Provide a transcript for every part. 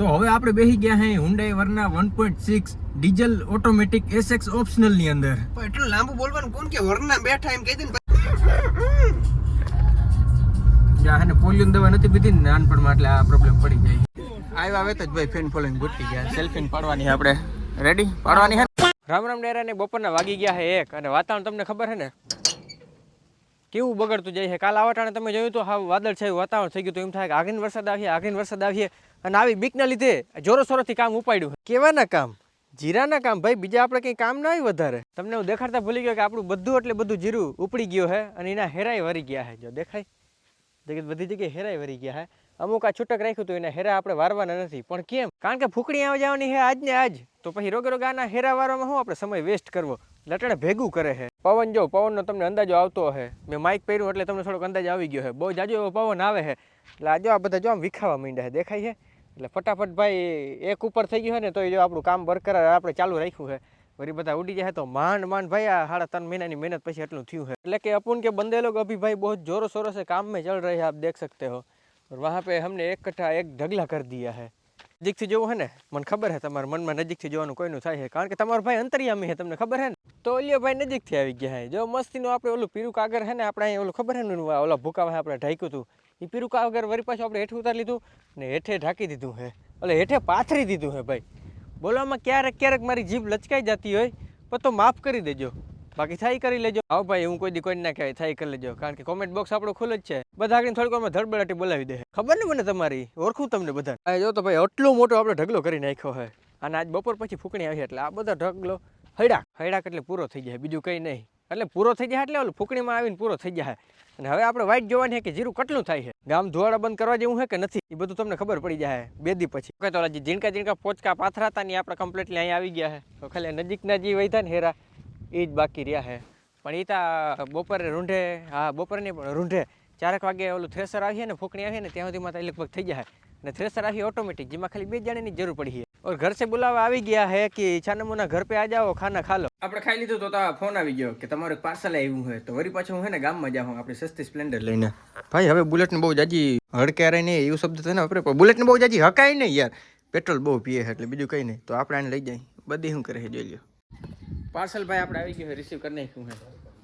તો હવે આપણે બેસી ગયા હે Hyundai Verna 1.6 diesel automatic SX optional ની અંદર. પણ એટલું લાંબુ બોલવાનું કોણ કે વરના બેઠા એમ કહી દે ને. જા હે ને પોલિયો દવા નથી પીધી ને નાનપણમાં એટલે આ પ્રોબ્લેમ પડી જાય. આવ્યા વેત જ ભાઈ ફેન ફોલોઈંગ ગુટકી ગયા. સેલ્ફી પાડવાની આપણે રેડી પાડવાની હે. રામ રામ ડેરા ને બપોરના વાગી ગયા હે 1 અને વાતાવરણ તમને ખબર હે ને કેવું બગડતું જાય છે. કાલ આવટાણે તમે જોયું તો હા વાદળ છે વાતાવરણ થઈ ગયું તો એમ થાય કે આગળ વરસાદ આવીએ અને આવી બીકના લીધે જોરોશોરોથી કામ ઉપાડ્યું. કેવાના કામ? જીરાના કામ ભાઈ, બીજા આપણે કંઈ કામ ના હોય વધારે. તમને હું દેખાડતા ભૂલી ગયો કે આપણું બધું એટલે બધું જીરું ઉપડી ગયું હે અને એના હેરાય વરી ગયા હે. જો દેખાય બધી જગ્યાએ હેરાય વરી ગયા હે. અમુક આ છૂટક રાખ્યું હતું એના હેરા આપણે વારવાના નથી. પણ કેમ? કારણ કે ફૂકણી આવી જવાની હે આજ ને આજ, તો પછી રોગે આના હેરા વારવામાં શું આપણે સમય વેસ્ટ કરવો? લટણે ભેગું કરે છે. પવન જો પવનનો તમને અંદાજો આવતો હે. મેં માઇક પહેર્યું એટલે તમને થોડોક અંદાજ આવી ગયો છે. બહુ જાજો એવો પવન આવે છે એટલે આ જો આ બધા જો આમ વિખાવા માંડ્યા છે. દેખાય છે? એટલે ફટાફટ ભાઈ એક ઉપર થઈ ગયું છે ને તો જો આપણું કામ બરકરાર આપણે ચાલુ રાખ્યું છે. વળી બધા ઉડી જાય તો માંડ ભાઈ આ 3.5 મહિનાની મહેનત પછી એટલું થયું છે. એટલે કે अपन के बंदे लोग अभी भाई बहुत जोरों शोरों से काम में चल रहे हैं, आप देख सकते हो. और वहाँ पे हमने एक ढगला कर दिया है. નજીકથી જોવું હે ને મને ખબર હે તમારા મનમાં નજીકથી જોવાનું કોઈનું થાય છે કારણ કે તમારો ભાઈ અંતરિયામી હે, તમને ખબર હે ને. તો ઓલિયો ભાઈ નજીકથી આવી ગયા હે. જો મસ્તીનું આપણે ઓલું પીરું કાગર હે ને આપણે અહીંયા ઓલું ખબર હે ને ઓલા ભૂકાવા આપણે ઢાંક્યું હતું એ પીરું કાગર વળી પાછું આપણે હેઠું ઉતારી લીધું ને હેઠે ઢાંકી દીધું હે. એટલે હેઠે પાથરી દીધું હે ભાઈ. બોલવામાં ક્યારેક મારી જીભ લચકાઈ જતી હોય પણ તો માફ કરી દેજો, બાકી થાય કરી લેજો. આવો ભાઈ હું કોઈ દી કોઈ ના કહેવાય થાય કરી લેજો કારણ કે કોમેન્ટ બોક્સ આપણો ખુલ્લો જ છે. બધા આગળ થોડીક વાર ધડબડાટી બોલાવી દે. ખબર ને મને તમારી ઓળખું તમને બધા. જો તો ભાઈ આટલો મોટો આપણે ઢગલો કરી નાખ્યો છે અને આજ બપોર પછી ફૂકણી આવી એટલે આ બધો ઢગલો હૈડાક એટલે પૂરો થઈ જાય, બીજું કંઈ નહીં. એટલે પૂરો થઈ જાય એટલે ઓલું ફૂકણીમાં આવીને પૂરો થઈ જાય. અને હવે આપણે વાઇટ જોવાની છે કે જીરું કેટલું થાય છે. ગામ ધોવાડા બંધ કરવા જેવું છે કે નથી એ બધું તમને ખબર પડી જાય 2 દી પછી. તો ઓલા ઝીણકા પોચકા પાથરા હતા ને આપણે કમ્પ્લીટલી અહીંયા આવી ગયા છે. તો ખાલી નજીકના જે વૈધા ને હેરા એ જ બાકી રહ્યા છે. પણ એ તા બપોરે રૂંઢે બપોરે નહીં પણ રૂંઢે 4 વાગે ઓલું થ્રેસર આવીએ ને ફૂકણી આવીએ ને ત્યાં સુધીમાં લગભગ થઈ જાય. અને થ્રેસર આવી ઓટોમેટિક જેમાં ખાલી 2 જણાની જરૂર પડી છે. और घर से बुलावा આવી ગયા है कि छानमुना घर पे आ जाओ खाना खा लो. આપણે ખાઈ લીધું તો ફોન આવી ગયો કે તમારું એક પાર્સલ આવ્યું છે. તો વળી પાછું હું હે ને ગામમાં જાઉં આપણી સસ્તી સ્પ્લેન્ડર લઈને. ભાઈ હવે બુલેટને બહુ જાજી હડકારે નહીં એવું શબ્દ છે ને આપણે બુલેટને બહુ જાજી હકાય નહીં યાર, પેટ્રોલ બહુ પીએ એટલે બીજું કંઈ નહીં. તો આપણે આને લઈ જાય બધી શું કરે છે જોઈ લો. પાર્સલ ભાઈ આપણે આવી ગયું છે, રિસીવ કરી નાખ્યું છે.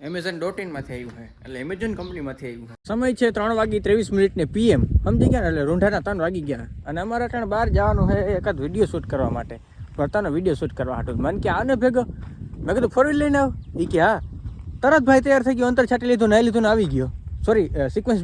Amazon.in માંથી આવ્યું છે એટલે એમેઝોન કંપનીમાંથી આવ્યું છે. સમય છે 3:23 ને PM સમજી ગયા ને એટલે રૂંઢાના 3 વાગી ગયા અને અમારે ત્યાં બહાર જવાનું છે એકાદ વિડીયો શૂટ કરવા માટે. ભરતાનો વિડીયો શૂટ કરવા હાટું મને કે આને ભેગો મેં કીધું 4 વ્હીલ લઈને આવ. એ કે હા. તરત ભાઈ તૈયાર થઈ ગયો, અંતર છાંટી લીધું, નાહી લીધું ને આવી ગયો. સોરી સિક્વન્સ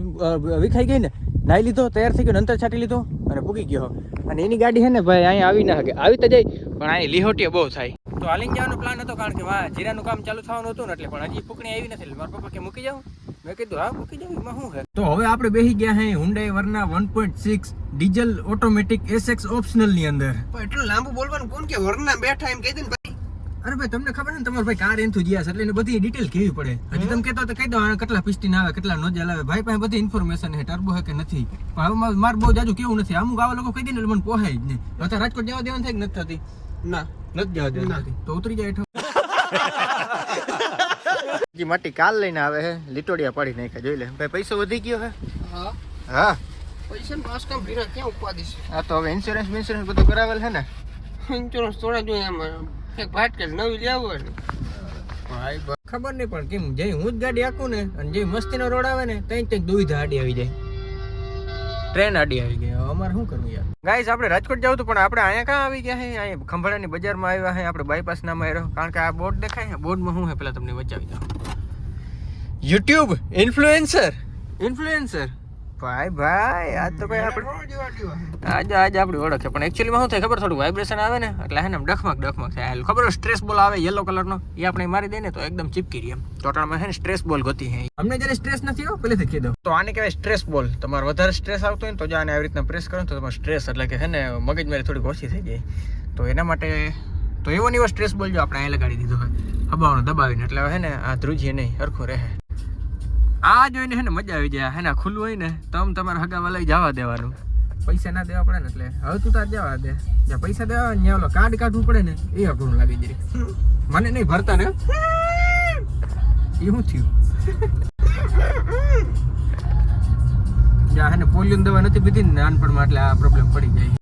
વિખાઈ ગઈ ને, નાહી લીધો, તૈયાર થઈ ગયો, અંતર છાંટી લીધો અને પૂગી ગયો. અને એની ગાડી છે ને ભાઈ અહીંયા આવી ના શકે, આવી તો જાય પણ અહીં લીહોટીએ બહુ થાય. તો હાલીને જવાનો પ્લાન હતો કારણ કે જીરાનું કામ ચાલુ થવાનું હતું ને એટલે પણ હજી ફૂકણી આવી નથી. મારા પપ્પા કે મૂકી જાઉં, મેં કીધું હા મૂકી જાઉં, એમાં શું છે. તો હવે આપણે બેસી ગયા હે Hyundai Verna 1.6 diesel automatic SX optional ની અંદર. પણ એટલું લાંબુ બોલવાનું કોણ કે વરના બેઠા એમ કહી દે ને ભાઈ. અરે ભાઈ તમને ખબર ને તમારો ભાઈ કાર એન્થુસિયાસ્ટ એટલે એને બધી ડિટેલ કેવી પડે. હજી તમે કહેતો તો કહી દો કેટલા પિસ્ટન આવે, કેટલા નોઝલ આવે. ભાઈ પાસે બધી ઇન્ફોર્મેશન છે, ટર્બો છે કે નથી. પણ હવે મારે બહુ જાજુ કેવું નથી. અમુક આવા લોકો કહી દે ને એટલે મને પોહાય જ નહીં. અત્યારે રાજકોટ જવા દેવાનું થાય કે નથી થતી? ના નથી જવા દેવાની તો ઉતરી જાય હેઠો. માટી કાલ લઈને આવે છે, લીટોડિયા પાડી નાખ્યા જોઈ લે. ભાઈ પૈસો વધી ગયો છે. હા પૈસા પાસ કામ ભીરા ક્યાં ઉપાડી છે. હા તો હવે ઇન્સ્યોરન્સ બધું કરાવેલ છે ને. ઇન્સ્યોરન્સ થોડા જોઈએ આમાં એક ભાટ કે નવી લેવું હોય ને ભાઈ ખબર નહીં પણ કેમ જે હું જ ગાડી આખું ને અને જે મસ્તીનો રોડ આવે ને ત્યાં દુવિધા આડી આવી જાય, ટ્રેન આડી આવી ગઈ. અમારે શું કરવું યાર. ગાઈસ આપણે રાજકોટ જવું હતું પણ આપણે અહીંયા ક્યાં આવી ગયા છે? અહીંયા ખંભાળાની બજારમાં આવ્યા છે આપણે બાયપાસ નામ આવ્યો કારણ કે આ બોર્ડ દેખાય છે. બોર્ડમાં શું છે પેલા તમને બચાવી દઉં. YouTube ઇન્ફ્લુએન્સર ભાઈ આજ તો કઈ આપણે આજે આપણી ઓળખ છે પણ એકચ્યુઅલીમાં શું થાય ખબર, થોડું વાઇબ્રેશન આવે ને એટલે હે ને ડખમક થાય. ખબર સ્ટ્રેસ બોલ આવે યલો કલરનો, એ આપણે મારી દઈએ ને તો એકદમ ચીપકી રહી. એમ ટોટલમાં છે ને સ્ટ્રેસ બોલ ગોતી છે. અમને જ્યારે સ્ટ્રેસ નથી આવ્યો પહેલેથી કહી દઉં તો આને કહેવાય સ્ટ્રેસ બોલ. તમારે વધારે સ્ટ્રેસ આવતો હોય ને તો જો આને આવી રીતના પ્રેસ કરો તો તમારે સ્ટ્રેસ એટલે કે છે ને મગજમારી થોડીક ઓછી થઈ જાય. તો એના માટે તો એવો ને એવો સ્ટ્રેસ બોલ જો આપણે અહીંયા લગાડી દીધો હોય હબાવનો દબાવીને એટલે હે ને આ ધ્રુજીએ નહીં હરખું રહે. આ જોઈને હે ને મજા આવી જાય. હે ને ખુલ્લું હોય ને તમ તમારે હગાવા લઈ જવા દેવાનું, પૈસા ના દેવા પડે ને. એટલે હવે તું તાર જવા દે, જ્યાં પૈસા દેવા ને ઓલો કાર્ડ કાઢવું પડે ને એ અઘરું લાગી જાય. મને નહીં ભરતા ને એ શું થયું. જ્યાં હે ને પોલિયો દવા નથી પીધી ને નાનપણમાં એટલે આ પ્રોબ્લેમ પડી જાય.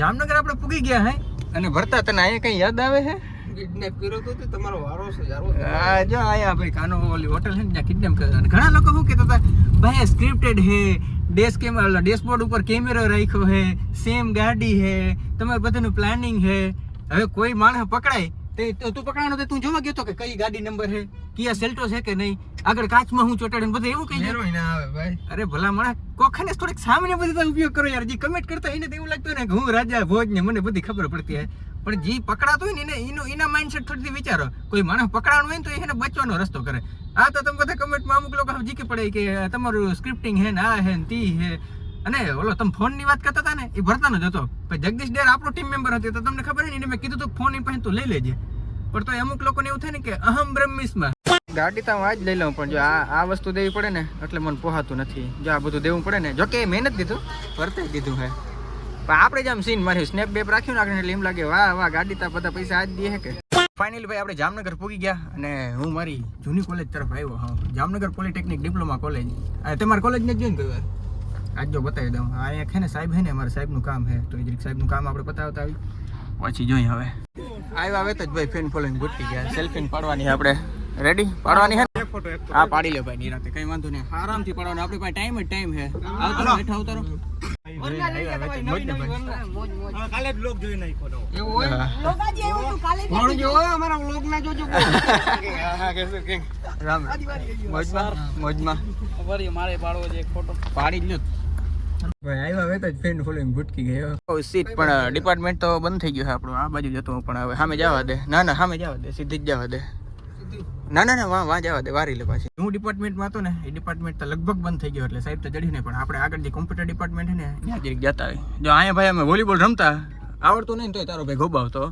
જામનગર આપણે પૂગી ગયા હે અને ભરતા તને અહીંયા કઈ યાદ આવે છે? કિડનેપ કર્યો તો તે તમારો વારો છે યાર. આ જો આયા ભાઈ કાનો ઓલી હોટલ છે ને ત્યાં કિડનેપ કર્યા અને ઘણા લોકો શું કહેતા હતા ભાઈ સ્ક્રિપ્ટેડ હે, ડેશબોર્ડ ઉપર કેમેરો રાખ્યો હે, સેમ ગાડી હે, તમારે બધાનું પ્લાનિંગ હે. હવે કોઈ માણસ પકડાય તો તું પકડાનો તો તું જોવા ગયો તો કે કઈ ગાડી નંબર હે, કિયા સેલ્ટોસ હે કે નહીં, આગળ કાચમાં હું ચોટાડે બધું એવું કઈ હેરોઈન આવે ભાઈ. અરે ભલા માણસ કોખાને થોડીક સામાન્ય બધી ઉપયોગ કરો યાર. જે કમેન્ટ કરતા એને તો એવું લાગતું ને કે હું રાજા ભોજ ને મને બધી ખબર પડતી હે, પણ જે પકડાતો હોય ને એના માઇન્ડસેટ થોડી વિચારો. કોઈ માણસ પકડાવાનું હોય ને તો એને બચવાનો રસ્તો કરે. આ તો તમે બધા કમેન્ટમાં અમુક લોકો જીકે પડે કે તમારું સ્ક્રિપ્ટિંગ હે ને આ હે ને તી હે. અને ઓલો તમે ફોન ની વાત કરતા હતા ને એ ભરતાનો જ હતો. જગદીશ ડેર આપણો ટીમ મેમ્બર હતો તો તમને ખબર ને મેં કીધું તો ફોન પાસે તું લઈ લેજે. પણ તો અમુક લોકોને એવું થાય ને કે અહમ બ્રહ્મિસ્માં ગાડી તો હું આજ લઈ લઉં, પણ જો આ વસ્તુ દેવી પડે ને એટલે મને પોહાતું નથી. જો આ બધું દેવું પડે ને, જો કે મહેનત દીધું ભરતાઈ દીધું હે, પણ આપણે જ આમ સીન માર્યું સ્નેપ બેપ રાખ્યું ને એટલે એમ લાગે વાહ વાહ ગાડી તો બધા પૈસા આજ દે કે. ફાઇનલી ભાઈ આપણે જામનગર પૂગી ગયા અને હું મારી જૂની કોલેજ તરફ આવ્યો. હા, જામનગર પોલિટેકનિક ડિપ્લોમા કોલેજ. અને તમારી કોલેજ ને જોઈને ગયો આજ જો બતાવી દઉં. આ એક છે ને સાહેબ હે ને અમારા સાહેબનું કામ છે, તો એ સાહેબનું કામ આપણે પતાવતા આવી પછી જોઈ. હવે આવ્યા આવે તો જ ભાઈ ફેન ફોલોઈંગ ગોઠવી ગયા. સેલ્ફી પાડવાની આપણે રેડી પાડવાની હે. હા પાડી લે ભાઈ નિરાતે, કઈ વાંધો નહીં, આરામથી પાડવાનો. આપણી પાસે ટાઈમ જ ટાઈમ છે. આવતો બેઠા ઉતારો કાલે જ બ્લોગ જોઈ નાખ્યો તો. એવું હોય લોગાજી એવું તો કાલે પણ જો અમારા બ્લોગ ના જોજો. હા કે શું કે રામ મોજમાં ખબર મારે પાડવો છે એક ફોટો. પાડી જ લો ભાઈ. આવ્યા હવે તો જ ફેન ફોલોઈંગ ભૂટકી ગયો. સીટ પણ ડિપાર્ટમેન્ટ તો બંધ થઈ ગયું છે આપણું. આ બાજુ જતો પણ હવે સામે જવા દે. ના ના સામે જવા દે, સીધી જ જવા દે. ના ના ના વાં જવા દે, વારી લે પાછી. હું ડિપાર્ટમેન્ટમાં હતો ને એ ડિપાર્ટમેન્ટ તો લગભગ બંધ થઈ ગયો એટલે સાહેબ તો જડી નહીં, પણ આપણે આગળ જે કોમ્પ્યુટર ડિપાર્ટમેન્ટ છે ને ત્યાં જરીક જતા હોય. જો અહીંયા ભાઈ અમે વોલીબોલ રમતા, આવડતું નહીં તો તારો ભાઈ ગોબાવતો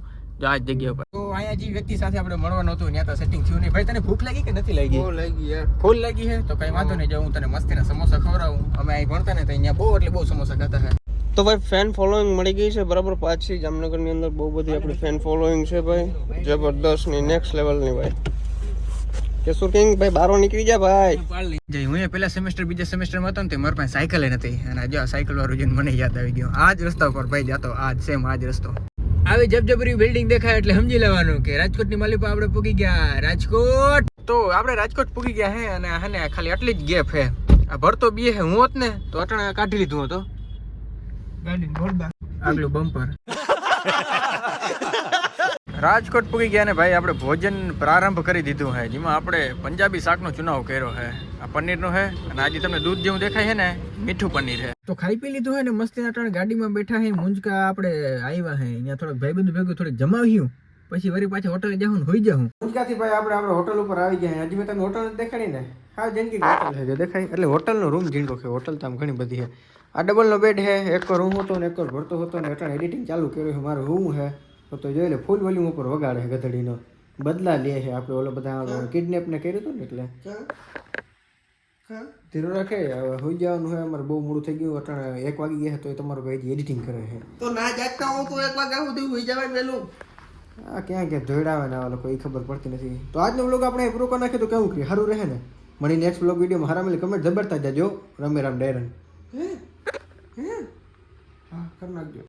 જો આ જગ્યા પર. તો અહીંયા જે વ્યક્તિ સાથે આપણે મળવાનું હતું ત્યાં તો સેટિંગ થયું નહીં. ભાઈ તને ભૂખ લાગી કે નથી લાગી? બહુ લાગી યાર. ફૂલ લાગી છે તો કઈ વાંધો નહીં. જો હું તને મસ્તીના સમોસા ખવડાવું. અમે અહીં ભણતા ને તો અહીંયા બહુ એટલે બહુ સમોસા ખાતા છે. તો ભાઈ ફેન ફોલોઈંગ મળી ગઈ છે બરાબર. પાછી જામનગરની અંદર બહુ બધી આપણી ફેન ફોલોઈંગ છે ભાઈ, જબરદસ્ત ની નેક્સ્ટ લેવલની ભાઈ. કેશુર કિંગ ભાઈ બારો નીકળી જા ભાઈ. જય હું પેલા સેમેસ્ટર બીજા સેમેસ્ટરમાં હતો ને તે મારી પાસે સાયકલ નથી, અને જો આ સાયકલ વાળું જોઈને મને યાદ આવી ગયો. આ જ રસ્તા ઉપર ભાઈ જતો, આ જ સેમ આ જ રસ્તો. આવી જબજબરી બિલ્ડિંગ દેખાય એટલે સમજી લેવાનું કે રાજકોટની માલિપા આપણે પૂગી ગયા. રાજકોટ તો આપણે રાજકોટ પૂગી ગયા હે, અને હે ને ખાલી આટલી જ ગેપ હે. આ ભરતો બી હે, હું હોત ને તો અટાણે કાઢી લીધું હતો ગાડી બોલબા આગલું બમ્પર. રાજકોટ પૂગી ગયા ને ભાઈ આપણે ભોજન પ્રારંભ કરી દીધું છે, જેમાં આપણે પંજાબી શાકનો ચુનાવ કર્યો છે. આ પનીરનો છે અને આજે તમને દૂધ જેવું દેખાય છે ને મીઠું પનીર છે. તો ખાઈ પી લીધું છે ને મસ્તી નાટણ ગાડીમાં બેઠા છે. મુંજકા આપણે આવ્યા છે અહીંયા થોડોક ભાઈબંધ ભેગું થોડીક જમાવ્યું, પછી વળી પાછી હોટલે જાઉં ને હોઈ જાઉં. મુંજકાથી ભાઈ આપણે હોટલ ઉપર આવી ગયા. હજી મેં તમને હોટલ દેખાડી ને, હા જિંદગી હોટલ છે જો દેખાય એટલે હોટલનો રૂમ ઝીણકો છે. હોટલ તો આમ ઘણી બધી છે. આ ડબલનો બેડ છે, એક રૂમ હતો ને એક ભરતો હતો ને અટાણે એડિટિંગ ચાલુ કર્યું છે. મારો રૂમ છે તો જોઈ લે ફૂલ વોલ્યુમ ઉપર વગાડે છે ગધડીનો. બદલા લે છે આપણે ઓલો બધા કિડનેપ ને કર્યું હતું ને એટલે ધીરો રાખે. હવે હોઈ જવાનું છે. અમારે બહુ મોડું થઈ ગયું, અટાણે 1 વાગી ગયા તો તમારો ભાઈ એડિટિંગ કરે છે. તો ના જાગતા હું તો 1 વાગ્યા સુધી હોઈ જવાય પેલું. આ ક્યાં ક્યાં ધોઈડાવે ને આવા લોકો એ ખબર પડતી નથી. તો આજનો વ્લોગ આપણે પૂરો કરી નાખીએ તો કેવું કરીએ સારું રહે ને. મળી નેક્સ્ટ વ્લોગ વિડીયોમાં હારા મળે કમેન્ટ જબરતા જજો. રમે રામ ડાયરન હા કરી નાખજો.